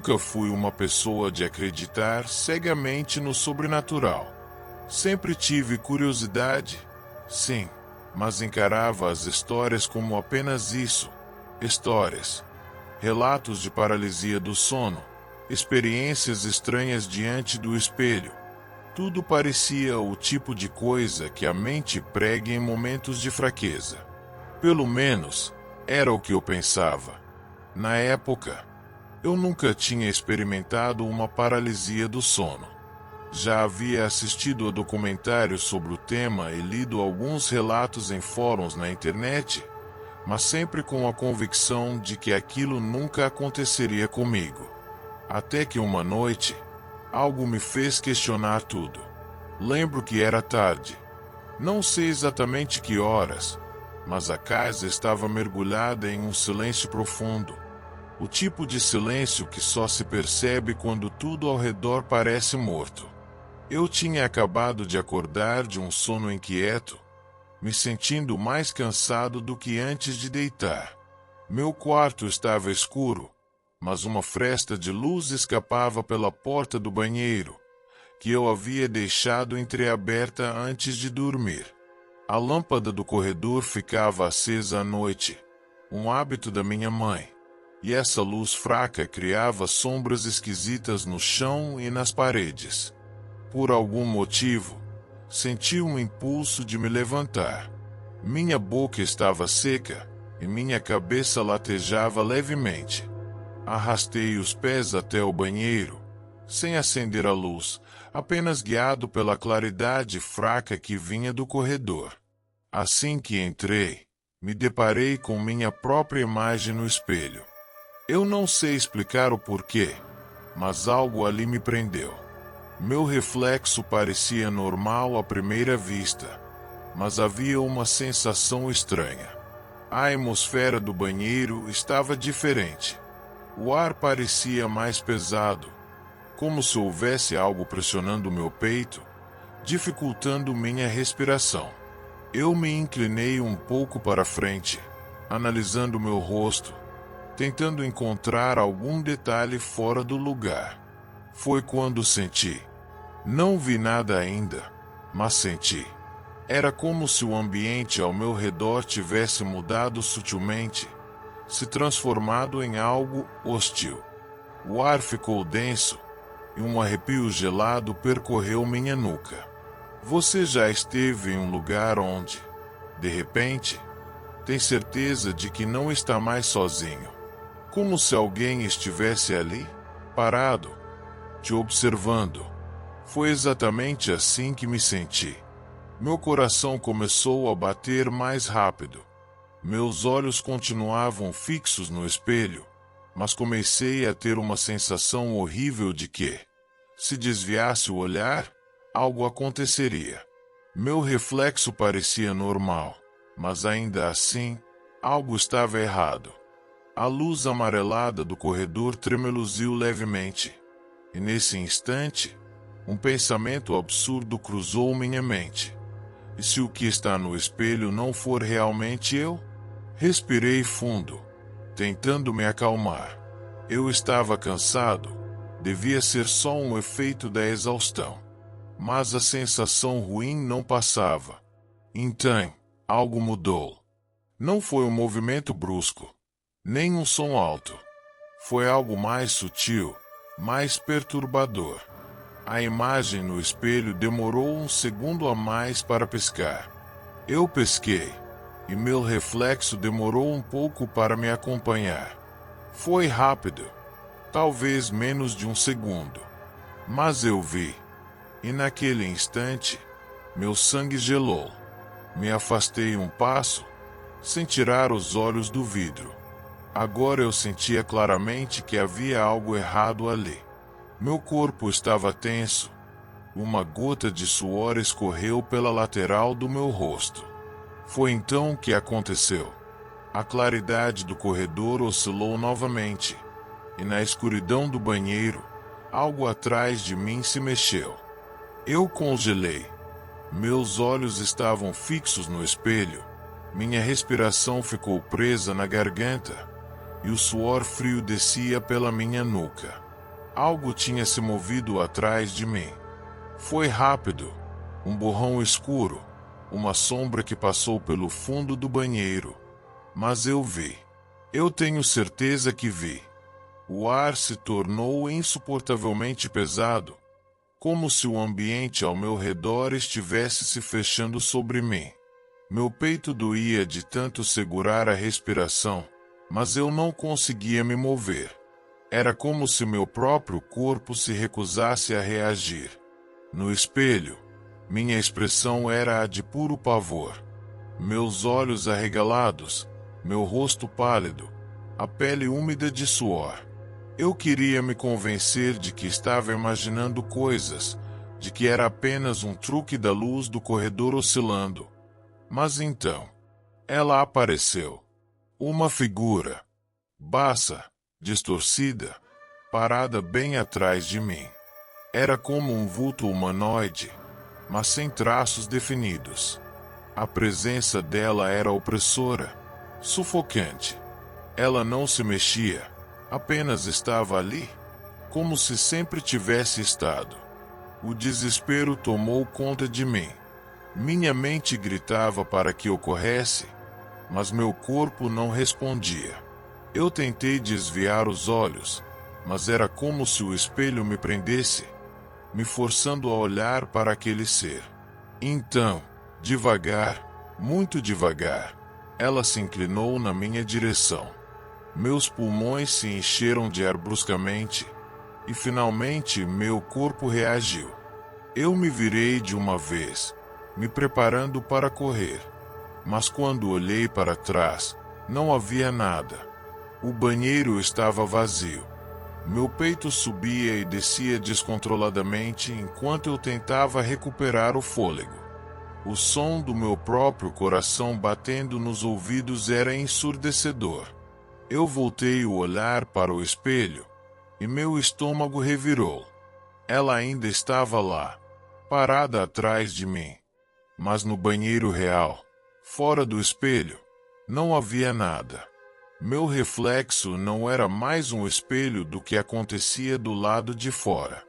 nunca fui uma pessoa de acreditar cegamente no sobrenatural. Sempre tive curiosidade, sim, mas encarava as histórias como apenas isso, histórias. Relatos de paralisia do sono, experiências estranhas diante do espelho. Tudo parecia o tipo de coisa que a mente prega em momentos de fraqueza. Pelo menos, era o que eu pensava. Na época, eu nunca tinha experimentado uma paralisia do sono. Já havia assistido a documentários sobre o tema e lido alguns relatos em fóruns na internet, mas sempre com a convicção de que aquilo nunca aconteceria comigo. Até que uma noite, algo me fez questionar tudo. Lembro que era tarde. Não sei exatamente que horas, mas a casa estava mergulhada em um silêncio profundo. O tipo de silêncio que só se percebe quando tudo ao redor parece morto. Eu tinha acabado de acordar de um sono inquieto, me sentindo mais cansado do que antes de deitar. Meu quarto estava escuro, mas uma fresta de luz escapava pela porta do banheiro, que eu havia deixado entreaberta antes de dormir. A lâmpada do corredor ficava acesa à noite, um hábito da minha mãe, e essa luz fraca criava sombras esquisitas no chão e nas paredes. Por algum motivo, senti um impulso de me levantar. Minha boca estava seca e minha cabeça latejava levemente. Arrastei os pés até o banheiro, sem acender a luz, apenas guiado pela claridade fraca que vinha do corredor. Assim que entrei, me deparei com minha própria imagem no espelho. Eu não sei explicar o porquê, mas algo ali me prendeu. Meu reflexo parecia normal à primeira vista, mas havia uma sensação estranha. A atmosfera do banheiro estava diferente. O ar parecia mais pesado, como se houvesse algo pressionando meu peito, dificultando minha respiração. Eu me inclinei um pouco para frente, analisando meu rosto, tentando encontrar algum detalhe fora do lugar. Foi quando senti. Não vi nada ainda, mas senti. Era como se o ambiente ao meu redor tivesse mudado sutilmente, se transformado em algo hostil. O ar ficou denso, e um arrepio gelado percorreu minha nuca. Você já esteve em um lugar onde, de repente, tem certeza de que não está mais sozinho? Como se alguém estivesse ali, parado, te observando. Foi exatamente assim que me senti. Meu coração começou a bater mais rápido. Meus olhos continuavam fixos no espelho, mas comecei a ter uma sensação horrível de que, se desviasse o olhar, algo aconteceria. Meu reflexo parecia normal, mas ainda assim, algo estava errado. A luz amarelada do corredor tremeluziu levemente, e nesse instante, um pensamento absurdo cruzou minha mente. E se o que está no espelho não for realmente eu? Respirei fundo, tentando me acalmar. Eu estava cansado, devia ser só um efeito da exaustão. Mas a sensação ruim não passava. Então, algo mudou. Não foi um movimento brusco, nem um som alto. Foi algo mais sutil, mais perturbador. A imagem no espelho demorou um segundo a mais para piscar. Eu pisquei, e meu reflexo demorou um pouco para me acompanhar. Foi rápido, talvez menos de um segundo. Mas eu vi, e naquele instante, meu sangue gelou. Me afastei um passo, sem tirar os olhos do vidro. Agora eu sentia claramente que havia algo errado ali. Meu corpo estava tenso. Uma gota de suor escorreu pela lateral do meu rosto. Foi então que aconteceu. A claridade do corredor oscilou novamente, e na escuridão do banheiro, algo atrás de mim se mexeu. Eu congelei. Meus olhos estavam fixos no espelho. Minha respiração ficou presa na garganta, e o suor frio descia pela minha nuca. Algo tinha se movido atrás de mim. Foi rápido. Um borrão escuro. Uma sombra que passou pelo fundo do banheiro. Mas eu vi. Eu tenho certeza que vi. O ar se tornou insuportavelmente pesado, como se o ambiente ao meu redor estivesse se fechando sobre mim. Meu peito doía de tanto segurar a respiração, mas eu não conseguia me mover. Era como se meu próprio corpo se recusasse a reagir. No espelho, minha expressão era a de puro pavor. Meus olhos arregalados, meu rosto pálido, a pele úmida de suor. Eu queria me convencer de que estava imaginando coisas, de que era apenas um truque da luz do corredor oscilando. Mas então, ela apareceu. Uma figura, baça, distorcida, parada bem atrás de mim. Era como um vulto humanoide, mas sem traços definidos. A presença dela era opressora, sufocante. Ela não se mexia, apenas estava ali, como se sempre tivesse estado. O desespero tomou conta de mim. Minha mente gritava para que ocorresse, mas meu corpo não respondia. Eu tentei desviar os olhos, mas era como se o espelho me prendesse, me forçando a olhar para aquele ser. Então, devagar, muito devagar, ela se inclinou na minha direção. Meus pulmões se encheram de ar bruscamente, e finalmente meu corpo reagiu. Eu me virei de uma vez, me preparando para correr. Mas quando olhei para trás, não havia nada. O banheiro estava vazio. Meu peito subia e descia descontroladamente enquanto eu tentava recuperar o fôlego. O som do meu próprio coração batendo nos ouvidos era ensurdecedor. Eu voltei o olhar para o espelho, e meu estômago revirou. Ela ainda estava lá, parada atrás de mim. Mas no banheiro real, fora do espelho, não havia nada. Meu reflexo não era mais um espelho do que acontecia do lado de fora.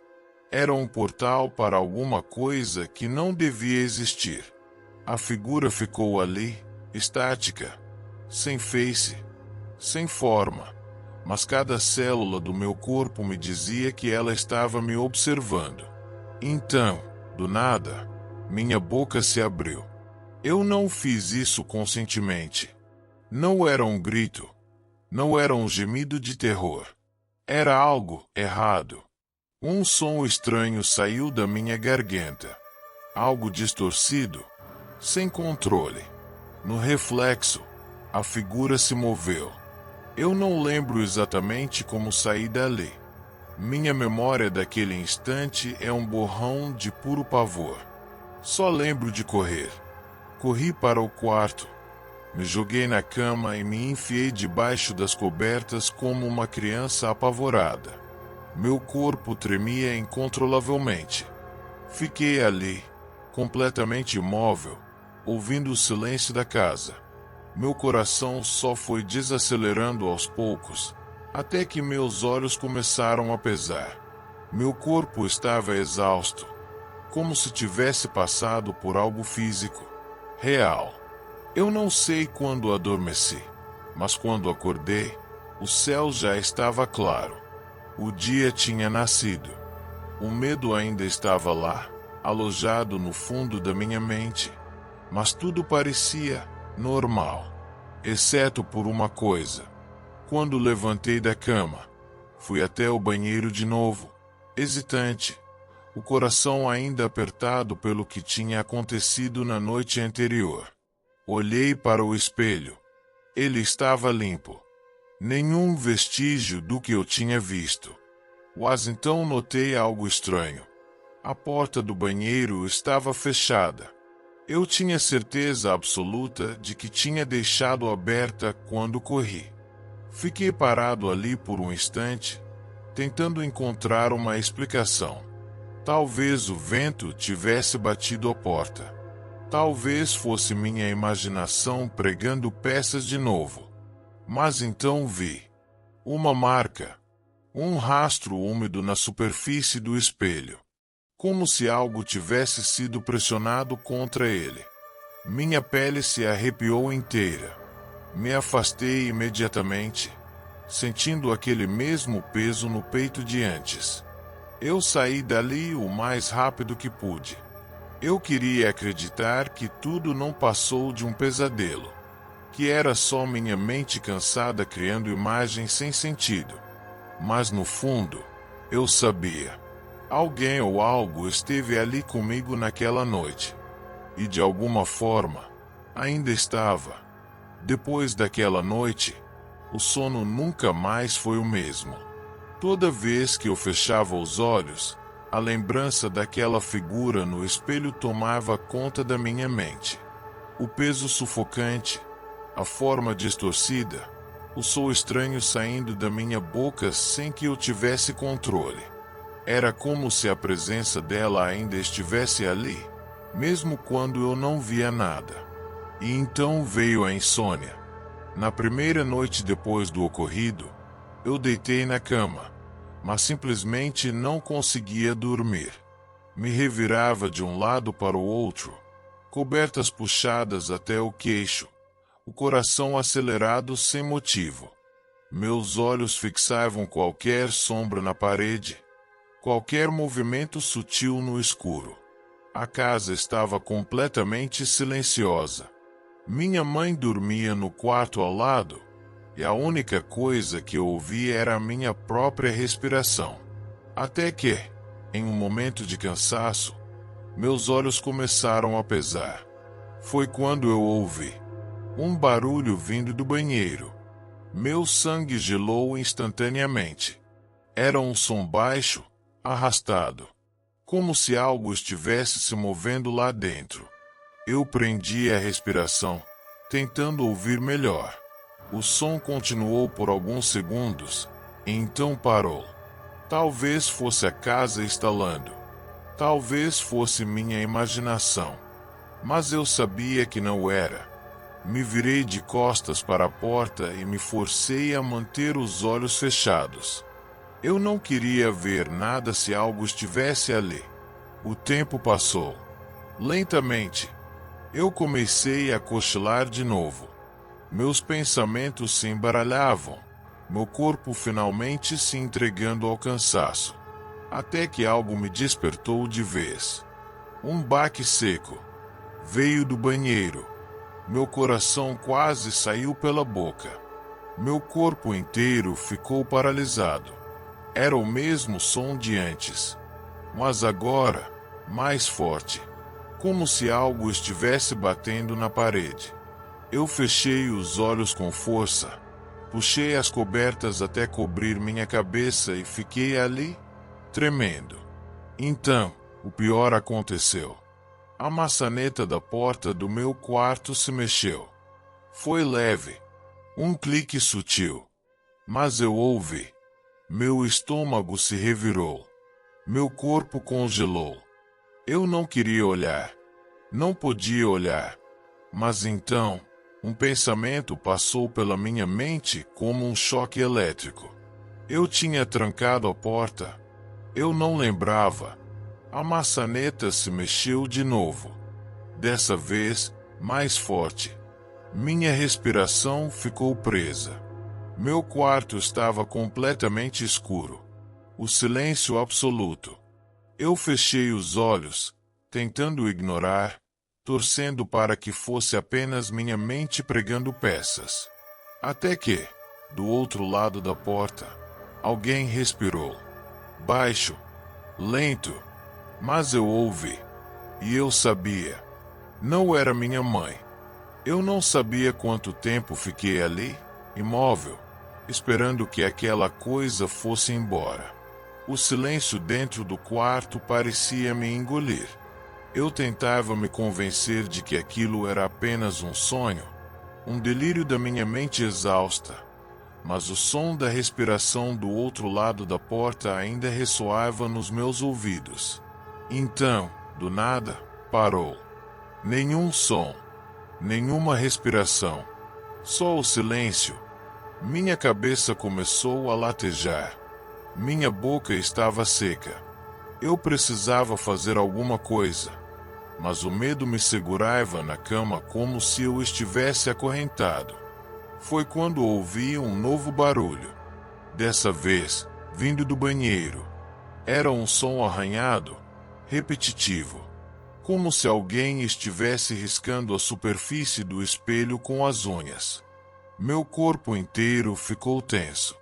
Era um portal para alguma coisa que não devia existir. A figura ficou ali, estática, sem face, sem forma, mas cada célula do meu corpo me dizia que ela estava me observando. Então, do nada, minha boca se abriu. Eu não fiz isso conscientemente. Não era um grito. Não era um gemido de terror. Era algo errado. Um som estranho saiu da minha garganta. Algo distorcido, sem controle. No reflexo, a figura se moveu. Eu não lembro exatamente como saí dali. Minha memória daquele instante é um borrão de puro pavor. Só lembro de correr. Corri para o quarto. Me joguei na cama e me enfiei debaixo das cobertas como uma criança apavorada. Meu corpo tremia incontrolavelmente. Fiquei ali, completamente imóvel, ouvindo o silêncio da casa. Meu coração só foi desacelerando aos poucos, até que meus olhos começaram a pesar. Meu corpo estava exausto, como se tivesse passado por algo físico, real. Eu não sei quando adormeci, mas quando acordei, o céu já estava claro. O dia tinha nascido. O medo ainda estava lá, alojado no fundo da minha mente, mas tudo parecia normal, exceto por uma coisa. Quando levantei da cama, fui até o banheiro de novo, hesitante, o coração ainda apertado pelo que tinha acontecido na noite anterior. Olhei para o espelho. Ele estava limpo. Nenhum vestígio do que eu tinha visto. Mas então notei algo estranho. A porta do banheiro estava fechada. Eu tinha certeza absoluta de que tinha deixado aberta quando corri. Fiquei parado ali por um instante, tentando encontrar uma explicação. Talvez o vento tivesse batido a porta. Talvez fosse minha imaginação pregando peças de novo. Mas então vi uma marca, Um rastro úmido na superfície do espelho. Como se algo tivesse sido pressionado contra ele. Minha pele se arrepiou inteira. Me afastei imediatamente, sentindo aquele mesmo peso no peito de antes. Eu saí dali o mais rápido que pude. Eu queria acreditar que tudo não passou de um pesadelo, que era só minha mente cansada criando imagens sem sentido. Mas no fundo, eu sabia. Alguém ou algo esteve ali comigo naquela noite. E de alguma forma, ainda estava. Depois daquela noite, o sono nunca mais foi o mesmo. Toda vez que eu fechava os olhos, a lembrança daquela figura no espelho tomava conta da minha mente. O peso sufocante, a forma distorcida, o som estranho saindo da minha boca sem que eu tivesse controle. Era como se a presença dela ainda estivesse ali, mesmo quando eu não via nada. E então veio a insônia. Na primeira noite depois do ocorrido, eu deitei na cama, mas simplesmente não conseguia dormir. Me revirava de um lado para o outro, cobertas puxadas até o queixo, o coração acelerado sem motivo. Meus olhos fixavam qualquer sombra na parede, qualquer movimento sutil no escuro. A casa estava completamente silenciosa. Minha mãe dormia no quarto ao lado, e a única coisa que eu ouvia era a minha própria respiração. Até que, em um momento de cansaço, meus olhos começaram a pesar. Foi quando eu ouvi um barulho vindo do banheiro. Meu sangue gelou instantaneamente. Era um som baixo, arrastado, como se algo estivesse se movendo lá dentro. Eu prendi a respiração, tentando ouvir melhor. O som continuou por alguns segundos, e então parou. Talvez fosse a casa estalando. Talvez fosse minha imaginação. Mas eu sabia que não era. Me virei de costas para a porta e me forcei a manter os olhos fechados. Eu não queria ver nada se algo estivesse ali. O tempo passou. Lentamente, eu comecei a cochilar de novo. Meus pensamentos se embaralhavam, meu corpo finalmente se entregando ao cansaço. Até que algo me despertou de vez. Um baque seco. Veio do banheiro. Meu coração quase saiu pela boca. Meu corpo inteiro ficou paralisado. Era o mesmo som de antes, mas agora, mais forte, como se algo estivesse batendo na parede. Eu fechei os olhos com força, puxei as cobertas até cobrir minha cabeça e fiquei ali, tremendo. Então, o pior aconteceu. A maçaneta da porta do meu quarto se mexeu. Foi leve, um clique sutil, mas eu ouvi. Meu estômago se revirou. Meu corpo congelou. Eu não queria olhar. Não podia olhar. Mas então, um pensamento passou pela minha mente como um choque elétrico. Eu tinha trancado a porta. Eu não lembrava. A maçaneta se mexeu de novo. Dessa vez, mais forte. Minha respiração ficou presa. Meu quarto estava completamente escuro. O silêncio absoluto. Eu fechei os olhos, tentando ignorar, torcendo para que fosse apenas minha mente pregando peças. Até que, do outro lado da porta, alguém respirou. Baixo, lento, mas eu ouvi. E eu sabia. Não era minha mãe. Eu não sabia quanto tempo fiquei ali, imóvel, esperando que aquela coisa fosse embora. O silêncio dentro do quarto parecia me engolir. Eu tentava me convencer de que aquilo era apenas um sonho, um delírio da minha mente exausta, mas o som da respiração do outro lado da porta ainda ressoava nos meus ouvidos. Então, do nada, parou. Nenhum som, nenhuma respiração, só o silêncio. Minha cabeça começou a latejar. Minha boca estava seca. Eu precisava fazer alguma coisa, mas o medo me segurava na cama como se eu estivesse acorrentado. Foi quando ouvi um novo barulho. Dessa vez, vindo do banheiro. Era um som arranhado, repetitivo, como se alguém estivesse riscando a superfície do espelho com as unhas. Meu corpo inteiro ficou tenso.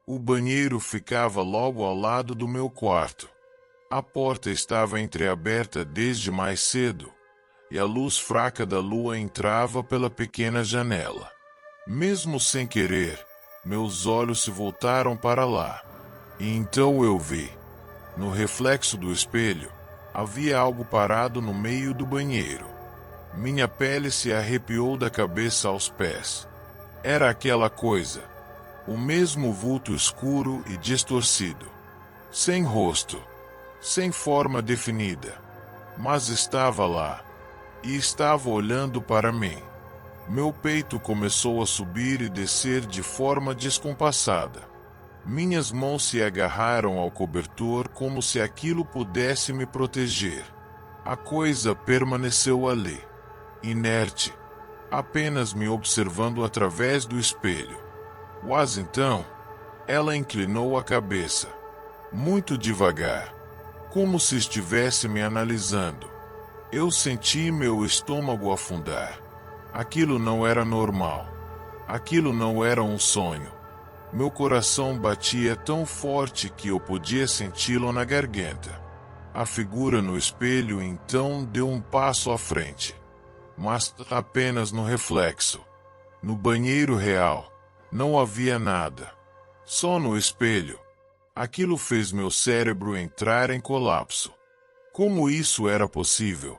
O banheiro ficava logo ao lado do meu quarto. A porta estava entreaberta desde mais cedo, e a luz fraca da lua entrava pela pequena janela. Mesmo sem querer, meus olhos se voltaram para lá. E então eu vi. No reflexo do espelho, havia algo parado no meio do banheiro. Minha pele se arrepiou da cabeça aos pés. Era aquela coisa, o mesmo vulto escuro e distorcido. Sem rosto, sem forma definida, mas estava lá, e estava olhando para mim. Meu peito começou a subir e descer de forma descompassada. Minhas mãos se agarraram ao cobertor como se aquilo pudesse me proteger. A coisa permaneceu ali, inerte, apenas me observando através do espelho. Mas então, ela inclinou a cabeça, muito devagar, como se estivesse me analisando. Eu senti meu estômago afundar. Aquilo não era normal. Aquilo não era um sonho. Meu coração batia tão forte que eu podia senti-lo na garganta. A figura no espelho então deu um passo à frente. Mas apenas no reflexo. No banheiro real, não havia nada. Só no espelho. Aquilo fez meu cérebro entrar em colapso. Como isso era possível?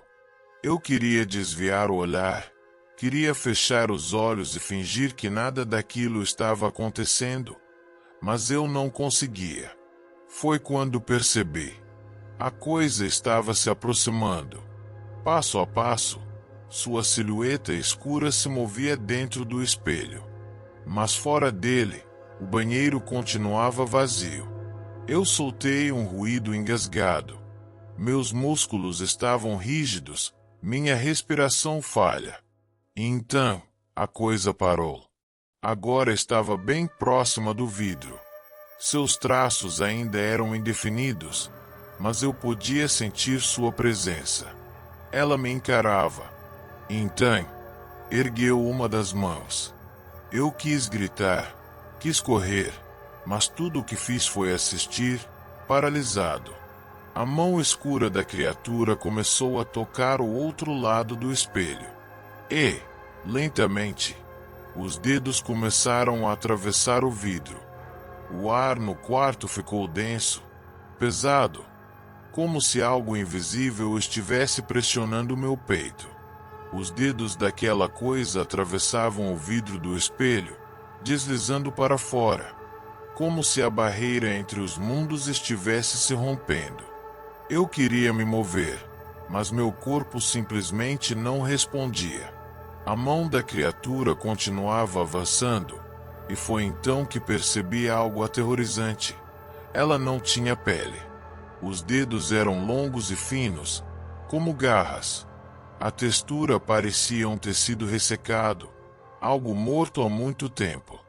Eu queria desviar o olhar. Queria fechar os olhos e fingir que nada daquilo estava acontecendo, mas eu não conseguia. Foi quando percebi. A coisa estava se aproximando. Passo a passo, sua silhueta escura se movia dentro do espelho. Mas fora dele, o banheiro continuava vazio. Eu soltei um ruído engasgado. Meus músculos estavam rígidos, minha respiração falha. E então, a coisa parou. Agora estava bem próxima do vidro. Seus traços ainda eram indefinidos, mas eu podia sentir sua presença. Ela me encarava. E então, ergueu uma das mãos. Eu quis gritar, quis correr, mas tudo o que fiz foi assistir, paralisado. A mão escura da criatura começou a tocar o outro lado do espelho. E, lentamente, os dedos começaram a atravessar o vidro. O ar no quarto ficou denso, pesado, como se algo invisível estivesse pressionando meu peito. Os dedos daquela coisa atravessavam o vidro do espelho, deslizando para fora, como se a barreira entre os mundos estivesse se rompendo. Eu queria me mover, mas meu corpo simplesmente não respondia. A mão da criatura continuava avançando, e foi então que percebi algo aterrorizante. Ela não tinha pele. Os dedos eram longos e finos, como garras. A textura parecia um tecido ressecado, algo morto há muito tempo.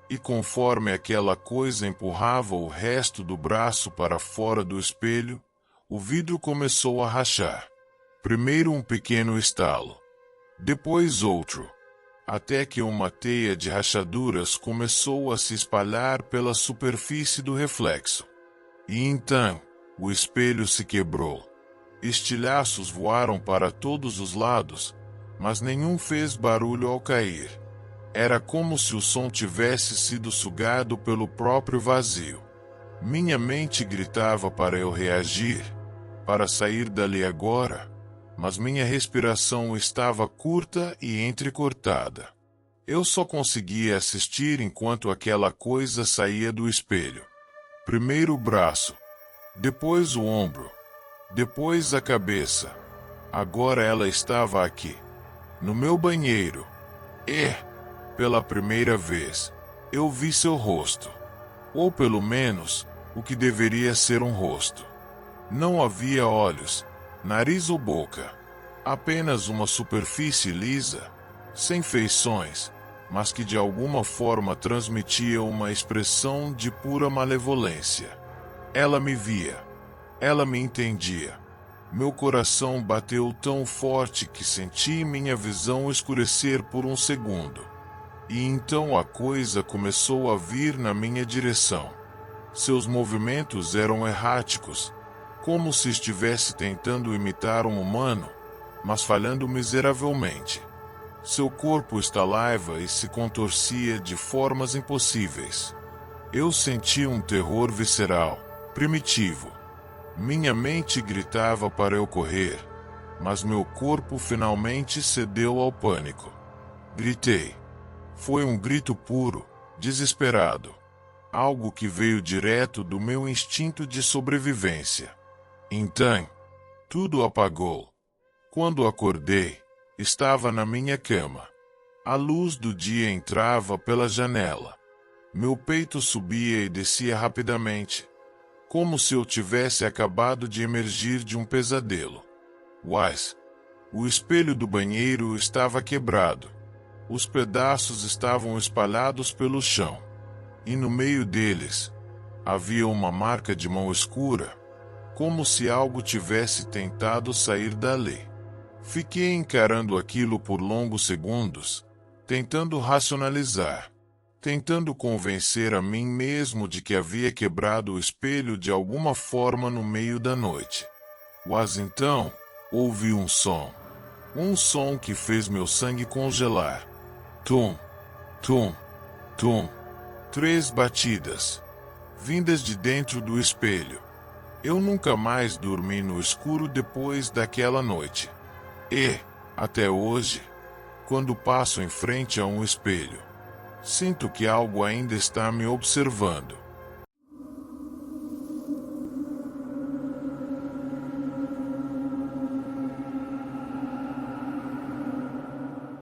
E conforme aquela coisa empurrava o resto do braço para fora do espelho, o vidro começou a rachar. Primeiro um pequeno estalo. Depois outro, até que uma teia de rachaduras começou a se espalhar pela superfície do reflexo. E então, o espelho se quebrou. Estilhaços voaram para todos os lados, mas nenhum fez barulho ao cair. Era como se o som tivesse sido sugado pelo próprio vazio. Minha mente gritava para eu reagir, para sair dali agora, mas minha respiração estava curta e entrecortada. Eu só conseguia assistir enquanto aquela coisa saía do espelho. Primeiro o braço, depois o ombro, depois a cabeça. Agora ela estava aqui, no meu banheiro. E, pela primeira vez, eu vi seu rosto. Ou pelo menos, o que deveria ser um rosto. Não havia olhos, nariz ou boca. Apenas uma superfície lisa, sem feições, mas que de alguma forma transmitia uma expressão de pura malevolência. Ela me via. Ela me entendia. Meu coração bateu tão forte que senti minha visão escurecer por um segundo. E então a coisa começou a vir na minha direção. Seus movimentos eram erráticos, como se estivesse tentando imitar um humano, mas falhando miseravelmente. Seu corpo estalava e se contorcia de formas impossíveis. Eu senti um terror visceral, primitivo. Minha mente gritava para eu correr, mas meu corpo finalmente cedeu ao pânico. Gritei. Foi um grito puro, desesperado. Algo que veio direto do meu instinto de sobrevivência. Então, tudo apagou. Quando acordei, estava na minha cama. A luz do dia entrava pela janela. Meu peito subia e descia rapidamente, como se eu tivesse acabado de emergir de um pesadelo. Mas o espelho do banheiro estava quebrado. Os pedaços estavam espalhados pelo chão. E no meio deles, havia uma marca de mão escura, como se algo tivesse tentado sair dali. Fiquei encarando aquilo por longos segundos, tentando racionalizar, tentando convencer a mim mesmo de que havia quebrado o espelho de alguma forma no meio da noite. Mas então, ouvi um som que fez meu sangue congelar. Tum, tum, tum. 3 batidas, vindas de dentro do espelho. Eu nunca mais dormi no escuro depois daquela noite. E, até hoje, quando passo em frente a um espelho, sinto que algo ainda está me observando.